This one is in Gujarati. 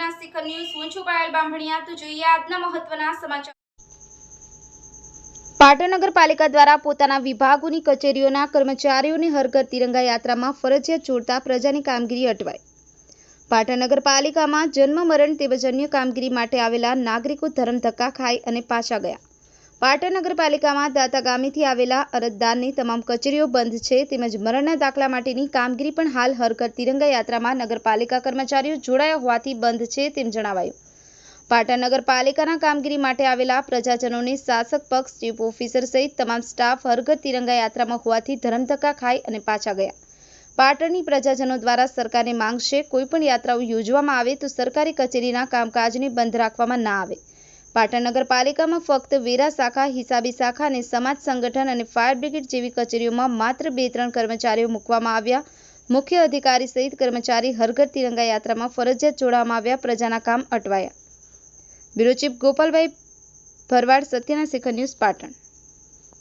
સત્યના શિખર ન્યૂઝ હું છું પાયલ બામણિયા। તો જોઈએ આજના મહત્વના સમાચાર। પાટણ નગરપાલિકા દ્વારા પોતાના વિભાગોની કચેરીઓના કર્મચારીઓને હર ઘર તિરંગા યાત્રામાં ફરજિયાત જોડતા પ્રજાની કામગીરી અટવાઈ। પાટણ નગરપાલિકામાં જન્મ મરણ તેમજ અન્ય કામગીરી માટે આવેલા નાગરિકો ધરમધક્કા ખાઈ અને પાછા ગયા। પાટણ નગરપાલિકામાં દાતા ગામેથી આવેલા અરજદારની તમામ કચેરીઓ બંધ છે તેમજ મરણના દાખલા માટેની કામગીરી પણ હાલ હર ઘર તિરંગા યાત્રામાં નગરપાલિકા કર્મચારીઓ જોડાયા હોવાથી બંધ છે તેમ જણાવાયું। પાટણ નગરપાલિકાના કામગીરી માટે આવેલા પ્રજાજનોને શાસક પક્ષ ચીફ ઓફિસર સહિત તમામ સ્ટાફ હર ઘર તિરંગા યાત્રામાં હોવાથી ધરમધક્કા ખાઈ અને પાછા ગયા। પાટણની પ્રજાજનો દ્વારા સરકારને માંગ છે કોઈપણ યાત્રાઓ યોજવામાં આવે તો સરકારી કચેરીના કામકાજને બંધ રાખવામાં ના આવે। પાટણ નગરપાલિકામાં ફક્ત વેરા શાખા, હિસાબી શાખા અને સમાજ સંગઠન અને ફાયર બ્રિગેડ જેવી કચેરીઓમાં માત્ર 2-3 કર્મચારીઓ મૂકવામાં આવ્યા। મુખ્ય અધિકારી સહિત કર્મચારી હર ઘર તિરંગા યાત્રામાં ફરજિયાત જોડવામાં આવ્યા। પ્રજાના કામ અટવાયા। બ્યુરો ચીફ ગોપાલભાઈ ભરવાડ, સત્યના શિખર ન્યૂઝ, પાટણ।